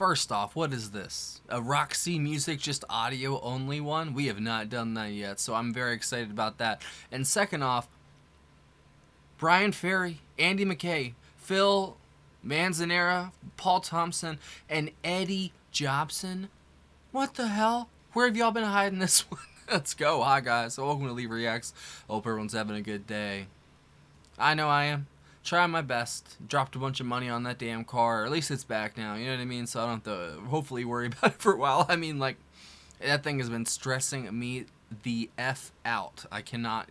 First off, what is this? A Roxy Music just audio only one? We have not done that yet, so I'm very excited about that. And second off, Brian Ferry, Andy McKay, Phil Manzanera, Paul Thompson, and Eddie Jobson. What the hell? Where have y'all been hiding this one? Let's go. Hi guys, welcome to Leave Reacts. Hope everyone's having a good day. I know I am. Trying my best. Dropped a bunch of money on that damn car. Or at least it's back now, you know what I mean? So I don't have to hopefully worry about it for a while. I mean, like, that thing has been stressing me the F out. I cannot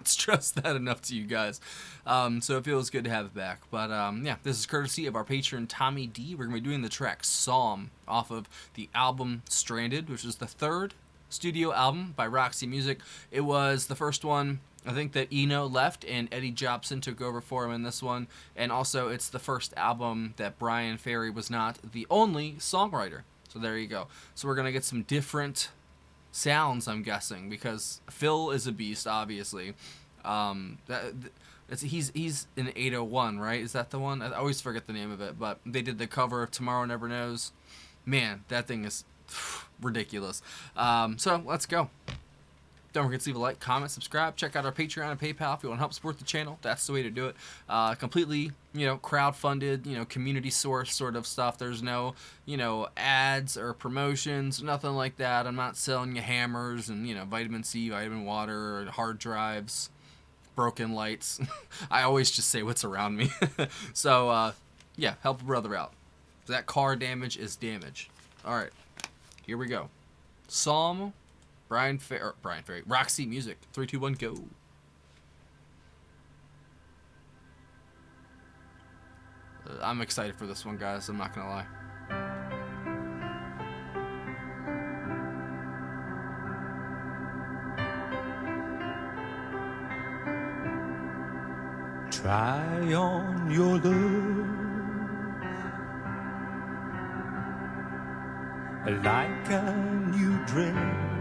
stress that enough to you guys. So it feels good to have it back. But yeah, this is courtesy of our patron Tommy D. We're going to be doing the track Psalm off of the album Stranded, which is the third studio album by Roxy Music. It was the first one, I think, that Eno left and Eddie Jobson took over for him in this one. And also it's the first album that Brian Ferry was not the only songwriter. So there you go. So we're going to get some different sounds, I'm guessing, because Phil is a beast, obviously. He's in 801, right? Is that the one? I always forget the name of it, but they did the cover of Tomorrow Never Knows. Man, that thing is ridiculous. So let's go. Don't forget to leave a like, comment, subscribe. Check out our Patreon and PayPal if you want to help support the channel. That's the way to do it. Completely, crowd-funded, community source sort of stuff. There's no, ads or promotions, nothing like that. I'm not selling you hammers and, vitamin C, vitamin water, or hard drives, broken lights. I always just say what's around me. So, yeah, help a brother out. That car damage is damage. All right, here we go. Psalm. Brian Ferry, Roxy Music. 3, 2, 1, go. I'm excited for this one, guys. I'm not gonna lie. Try on your love like a new dress.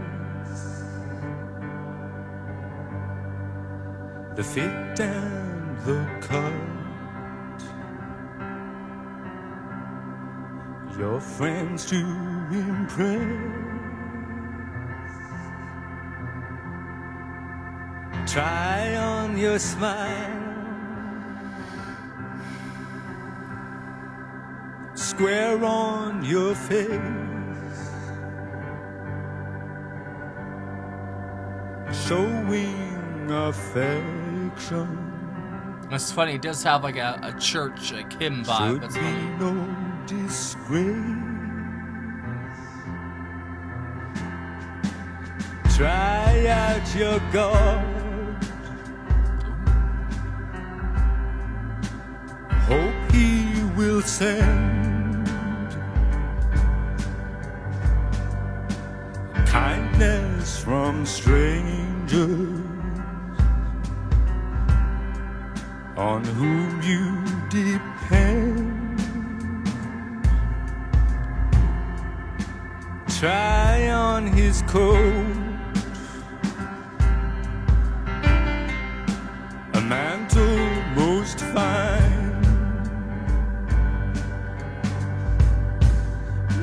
The fit and the cut, your friends to impress. Try on your smile, square on your face, showing affection. That's funny. It does have like a church, like hymn vibe. That's funny. No disgrace. Try out your God. Hope He will send kindness from strangers on whom you depend. Try on His coat, a mantle most fine,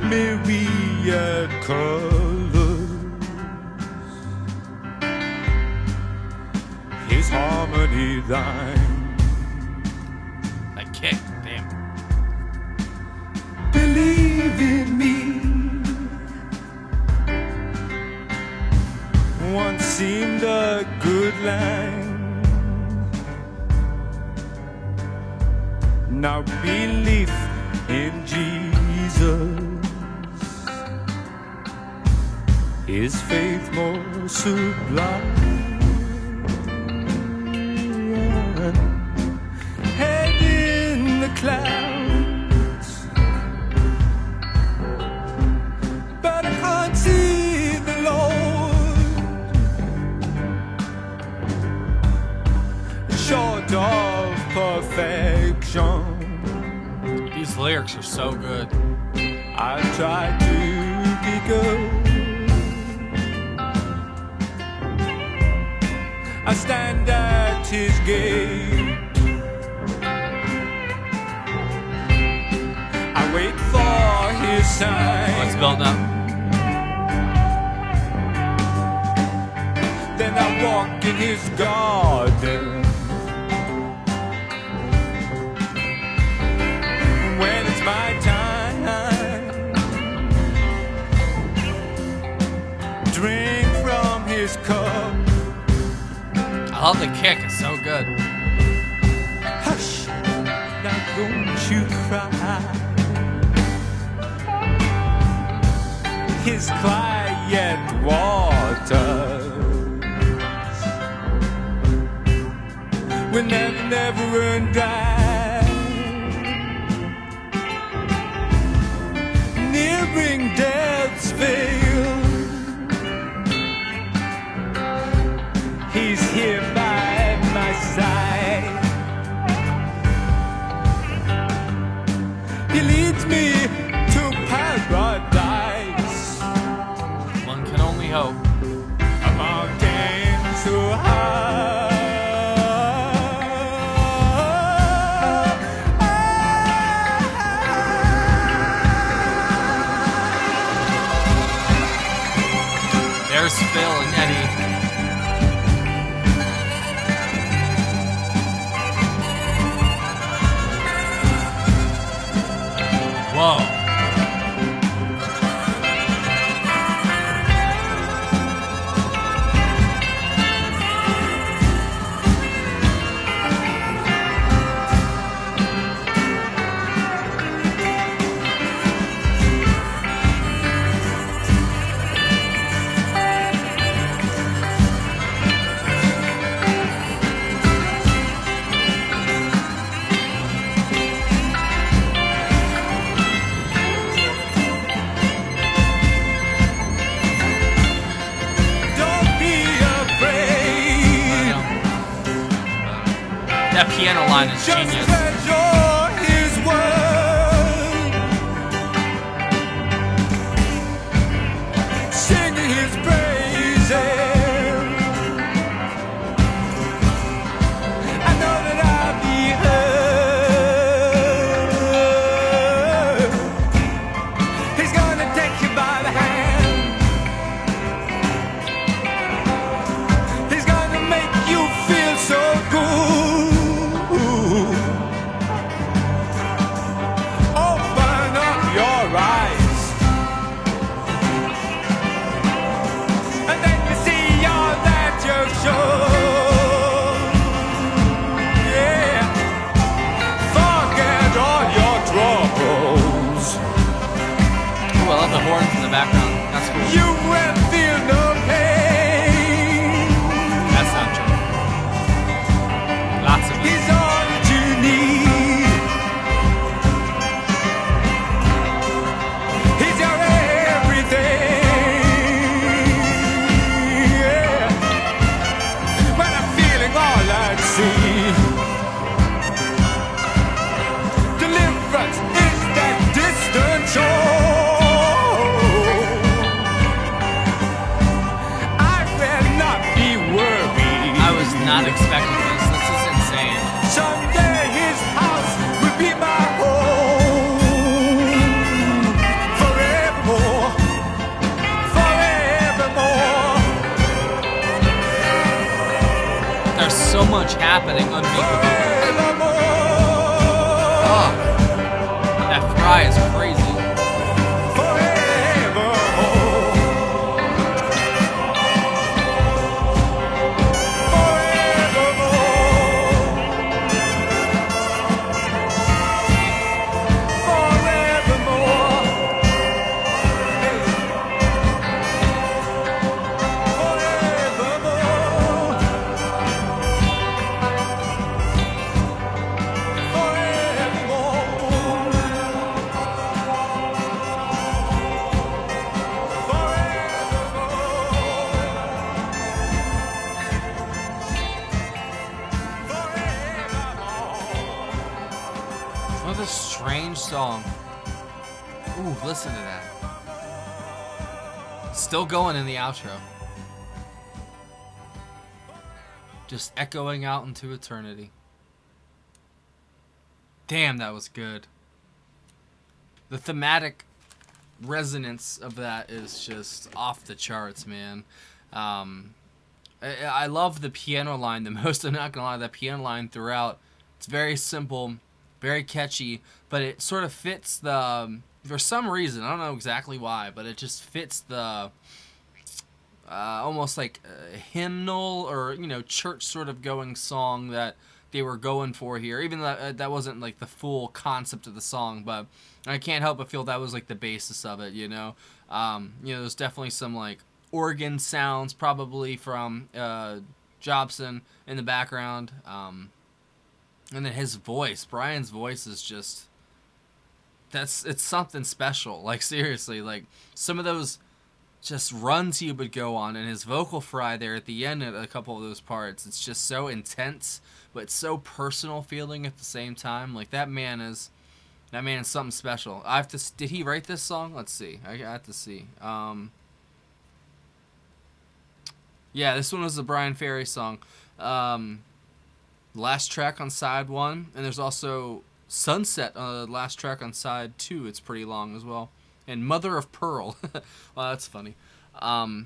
myriad colors, His harmony thine. Kick, damn. Believe in me. Once seemed a good line. Now belief in Jesus is faith more sublime. Clouds, but I can't see the Lord, short of perfection. These lyrics are so good. I try to be good. I stand at His gate. Wait for His his sign. Let's build up. Then I walk in his garden. When it's my time, drink from his cup. I love the kick. It's so good. Hush, now don't you cry. His quiet waters will never run dry. Nearing death's veil, he's here by my side. He leads me to paradise. One can only hope. A mountain so high. There's Phil and Eddie. Whoa. That piano line is genius. His word, singing his praises. I know that I'll be heard. He's gonna take you by the hand. He's gonna make you feel so good. I love the horns in the background. That's cool. You will feel no pain. That's not true. Lots of it. He's all that you need. He's your everything. Yeah. When I'm feeling all at sea, deliverance is that distant shore. Not expecting this. This is insane. Someday his house will be my home. Forevermore. Forevermore. There's so much happening underneath the Oh, that fry is crazy. What a strange song. Ooh, listen to that. Still going in the outro. Just echoing out into eternity. Damn, that was good. The thematic resonance of that is just off the charts, man. I love the piano line the most. I'm not gonna lie, that piano line throughout. It's very simple, very catchy, but it sort of fits the. For some reason, I don't know exactly why, but it just fits the almost like a hymnal or church sort of going song that they were going for here. Even though that wasn't like the full concept of the song, but I can't help but feel that was like the basis of it. There's definitely some like organ sounds probably from Jobson in the background, and then his voice, Brian's voice is just it's something special. Like seriously, like some of those just runs he would go on, and his vocal fry there at the end of a couple of those parts, it's just so intense but so personal feeling at the same time. Like that man is something special. Did he write this song? Let's see. I have to see. Yeah, this one was a Brian Ferry song. Last track on side 1, and there's also Sunset last track on side 2. It's pretty long as well. And Mother of Pearl. Well, that's funny. The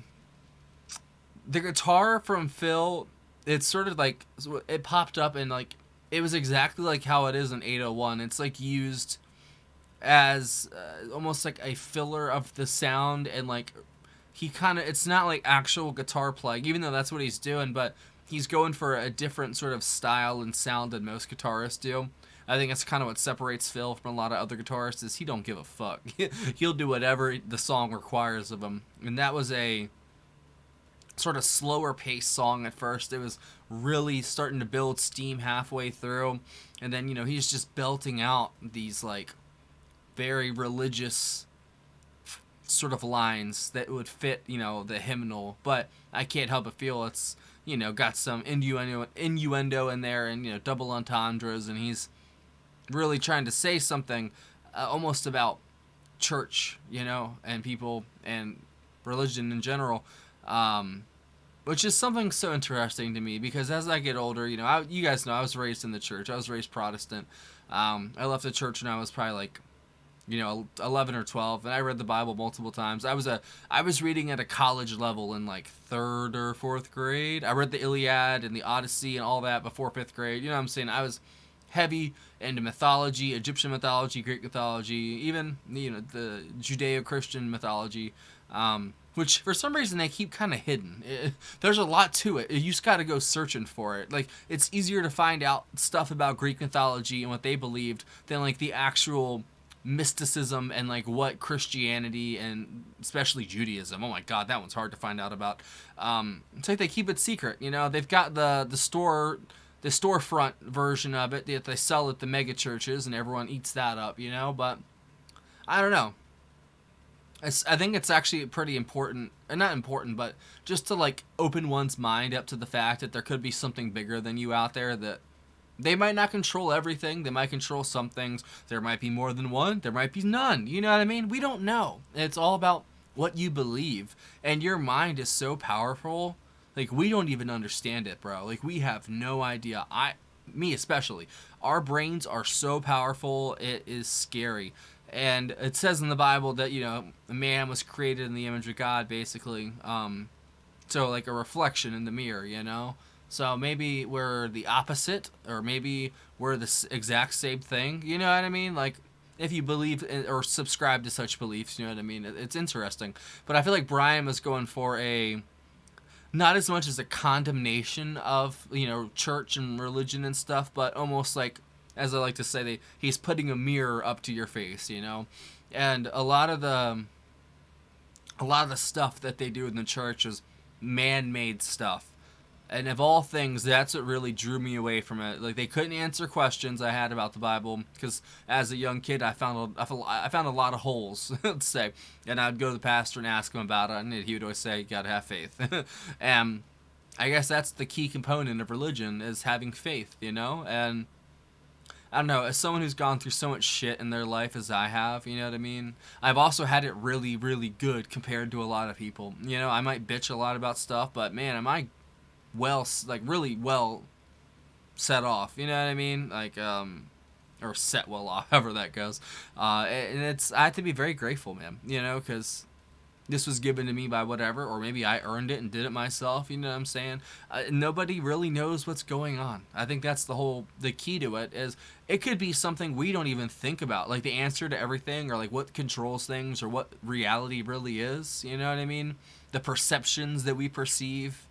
guitar from Phil, it's sort of like, it popped up and like, it was exactly like how it is in 801. It's like used as almost like a filler of the sound, and like it's not like actual guitar playing, even though that's what he's doing, but he's going for a different sort of style and sound than most guitarists do. I think that's kind of what separates Phil from a lot of other guitarists, is he don't give a fuck. He'll do whatever the song requires of him. And that was a sort of slower paced song at first. It was really starting to build steam halfway through. And then, he's just belting out these like very religious sort of lines that would fit, the hymnal. But I can't help but feel it's, got some innuendo in there, and, double entendres, and he's really trying to say something almost about church, and people and religion in general, which is something so interesting to me, because as I get older, you guys know I was raised in the church. I was raised Protestant. I left the church when I was probably like 11 or 12, and I read the Bible multiple times. I was reading at a college level in like 3rd or 4th grade. I read the Iliad and the Odyssey and all that before 5th grade. You know what I'm saying? I was heavy into mythology, Egyptian mythology, Greek mythology, even the Judeo-Christian mythology, which for some reason they keep kind of hidden. There's a lot to it. You just got to go searching for it. Like, it's easier to find out stuff about Greek mythology and what they believed than like the actual mysticism and like what Christianity and especially Judaism. Oh my God, that one's hard to find out about. It's like they keep it secret. They've got the storefront version of it that they sell at the mega churches, and everyone eats that up. But I don't know. I think it's actually pretty important, not important, but just to like open one's mind up to the fact that there could be something bigger than you out there, that they might not control everything. They might control some things. There might be more than one. There might be none. You know what I mean? We don't know. It's all about what you believe. And your mind is so powerful. Like, we don't even understand it, bro. Like, we have no idea. Me especially. Our brains are so powerful. It is scary. And it says in the Bible that, a man was created in the image of God, basically. So, like a reflection in the mirror, So maybe we're the opposite, or maybe we're the exact same thing. You know what I mean? Like, if you believe or subscribe to such beliefs, you know what I mean? It's interesting. But I feel like Brian was going for not as much as a condemnation of, church and religion and stuff, but almost like, as I like to say, he's putting a mirror up to your face, And a lot of the stuff that they do in the church is man-made stuff. And of all things, that's what really drew me away from it. Like, they couldn't answer questions I had about the Bible, because as a young kid, I found a lot of holes, let's say. And I'd go to the pastor and ask him about it, and he would always say, you gotta have faith. And I guess that's the key component of religion, is having faith, And I don't know, as someone who's gone through so much shit in their life as I have, you know what I mean? I've also had it really, really good compared to a lot of people. I might bitch a lot about stuff, but man, am I really well set off, you know what I mean? Like, or set well off, however that goes. And I have to be very grateful, man, because this was given to me by whatever, or maybe I earned it and did it myself. You know what I'm saying? Nobody really knows what's going on. I think that's the key to it is it could be something we don't even think about, like the answer to everything, or like what controls things, or what reality really is. You know what I mean? The perceptions that we perceive.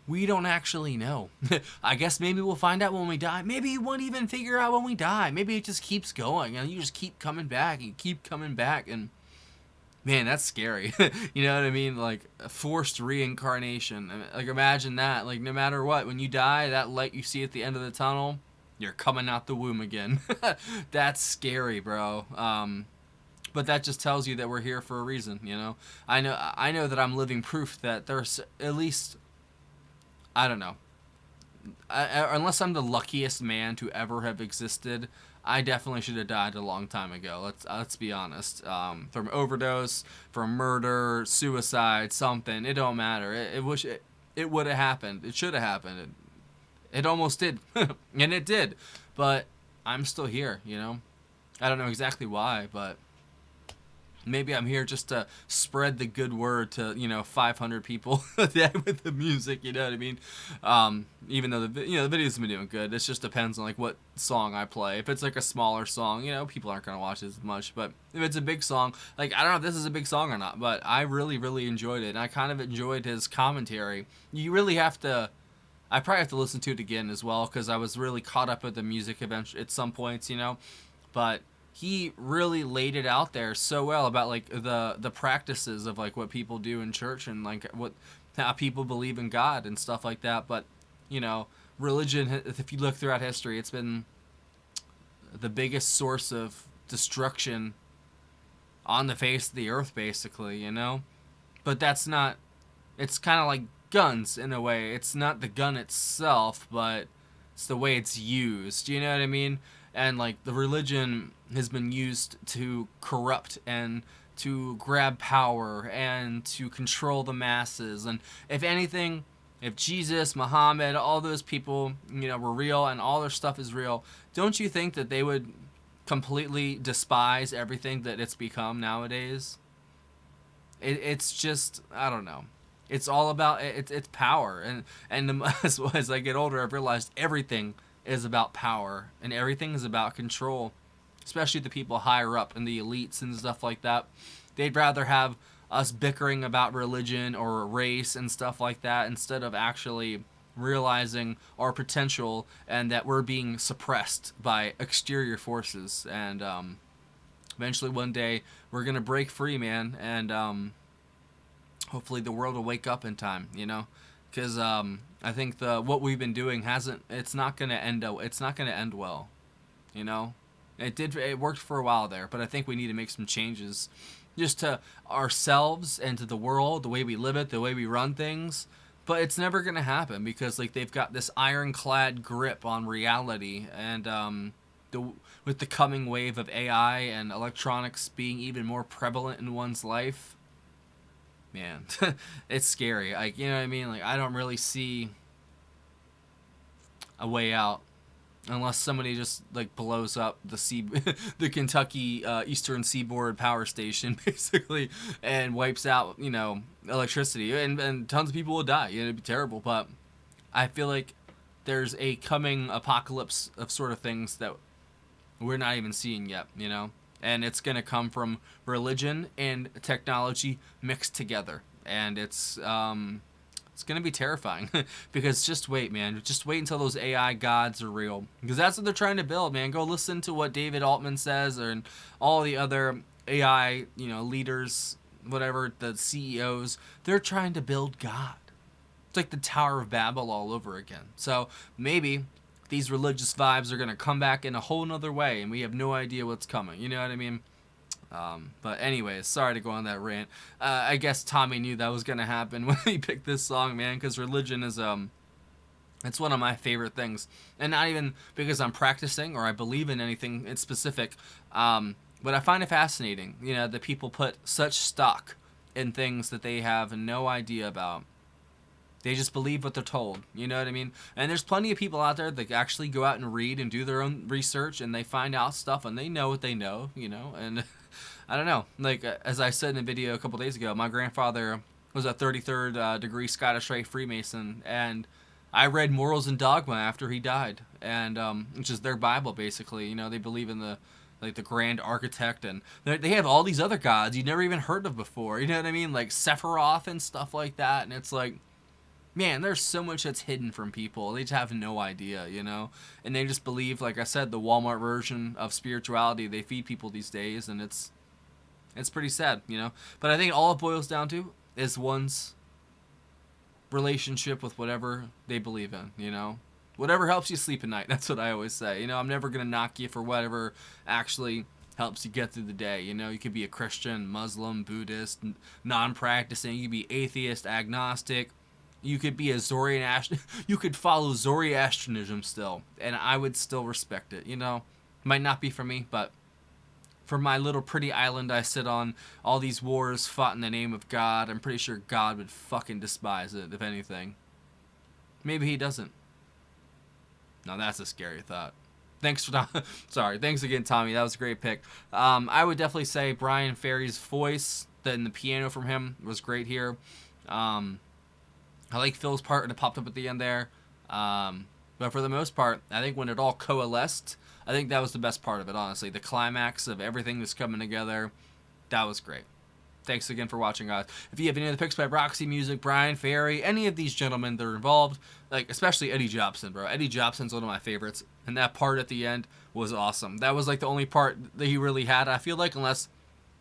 We don't actually know. I guess maybe we'll find out when we die. Maybe you won't even figure out when we die. Maybe it just keeps going, and you just keep coming back and keep coming back, and man, that's scary. You know what I mean? Like forced reincarnation. Like imagine that. Like no matter what, when you die, that light you see at the end of the tunnel, you're coming out the womb again. That's scary, bro. But that just tells you that we're here for a reason. I know that I'm living proof that there's at least, I don't know. Unless I'm the luckiest man to ever have existed, I definitely should have died a long time ago. Let's be honest. From overdose, from murder, suicide, something. It don't matter. It would have happened. It should have happened. It almost did, and it did. But I'm still here. I don't know exactly why, but maybe I'm here just to spread the good word to 500 people with the music. You know what I mean? Even though the video's been doing good, it just depends on like what song I play. If it's like a smaller song, people aren't gonna watch it as much. But if it's a big song, like I don't know if this is a big song or not, but I really really enjoyed it, and I kind of enjoyed his commentary. You really have to. I probably have to listen to it again as well because I was really caught up with the music at some points, but he really laid it out there so well about like the practices of like what people do in church and like how people believe in God and stuff like that. But religion, if you look throughout history, it's been the biggest source of destruction on the face of the earth, basically. But that's not. It's kind of like guns in a way. It's not the gun itself, but it's the way it's used. You know what I mean? And like the religion has been used to corrupt and to grab power and to control the masses. And if anything, if Jesus, Muhammad, all those people, were real and all their stuff is real, don't you think that they would completely despise everything that it's become nowadays? It's just, I don't know. It's all about it's power, and as I get older, I've realized everything is about power and everything is about control, especially the people higher up and the elites and stuff like that. They'd rather have us bickering about religion or race and stuff like that instead of actually realizing our potential and that we're being suppressed by exterior forces. And eventually one day we're gonna break free, man, and hopefully the world will wake up in time, because I think what we've been doing it's not gonna end well. It worked for a while there, but I think we need to make some changes just to ourselves and to the world, the way we live it, the way we run things. But it's never gonna happen because like they've got this ironclad grip on reality, and with the coming wave of AI and electronics being even more prevalent in one's life, man, it's scary. Like, you know what I mean? Like, I don't really see a way out unless somebody just like blows up the Kentucky Eastern Seaboard Power Station basically and wipes out electricity, and tons of people will die. It'd be terrible, but I feel like there's a coming apocalypse of sort of things that we're not even seeing yet. And it's going to come from religion and technology mixed together. And it's going to be terrifying because just wait, man. Just wait until those AI gods are real, because that's what they're trying to build, man. Go listen to what David Altman says and all the other AI, leaders, whatever, the CEOs. They're trying to build God. It's like the Tower of Babel all over again. So maybe these religious vibes are going to come back in a whole nother way, and we have no idea what's coming. You know what I mean? But anyways, sorry to go on that rant. I guess Tommy knew that was going to happen when he picked this song, man, because religion is, it's one of my favorite things. And not even because I'm practicing or I believe in anything in specific, but I find it fascinating, that people put such stock in things that they have no idea about. They just believe what they're told. You know what I mean? And there's plenty of people out there that actually go out and read and do their own research, and they find out stuff, and they know what they know, you know? And I don't know. Like, as I said in a video a couple days ago, my grandfather was a 33rd degree Scottish Rite Freemason, and I read Morals and Dogma after he died, and which is their Bible, basically. You know, they believe in the grand architect, and they have all these other gods you never even heard of before. You know what I mean? Like Sephiroth and stuff like that, and it's like, man, there's so much that's hidden from people. They just have no idea, you know? And they just believe, like I said, the Walmart version of spirituality they feed people these days, and it's pretty sad, you know? But I think all it boils down to is one's relationship with whatever they believe in, you know? Whatever helps you sleep at night. That's what I always say. You know, I'm never going to knock you for whatever actually helps you get through the day. You know, you could be a Christian, Muslim, Buddhist, non-practicing. You could be atheist, agnostic. You could be a Zoroastrian. You could follow Zoroastrianism still, and I would still respect it. You know, might not be for me, but for my little pretty island I sit on, all these wars fought in the name of God. I'm pretty sure God would fucking despise it, if anything. Maybe he doesn't. Now that's a scary thought. Thanks again, Tommy. That was a great pick. I would definitely say Bryan Ferry's voice, then the piano from him was great here. I like Phil's part when it popped up at the end there. But for the most part, I think when it all coalesced, I think that was the best part of it, honestly. The climax of everything that's coming together, that was great. Thanks again for watching, guys. If you have any other picks by Roxy Music, Bryan Ferry, any of these gentlemen that are involved, like especially Eddie Jobson, bro. Eddie Jobson's one of my favorites, and that part at the end was awesome. That was like the only part that he really had, I feel like, unless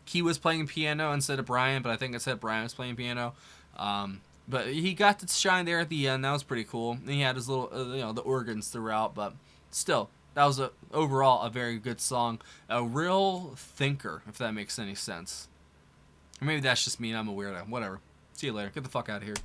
he was playing piano instead of Bryan, but I think it said Bryan was playing piano. But he got to shine there at the end. That was pretty cool. And he had his little, the organs throughout. But still, that was overall a very good song. A real thinker, if that makes any sense. Or maybe that's just me and I'm a weirdo. Whatever. See you later. Get the fuck out of here.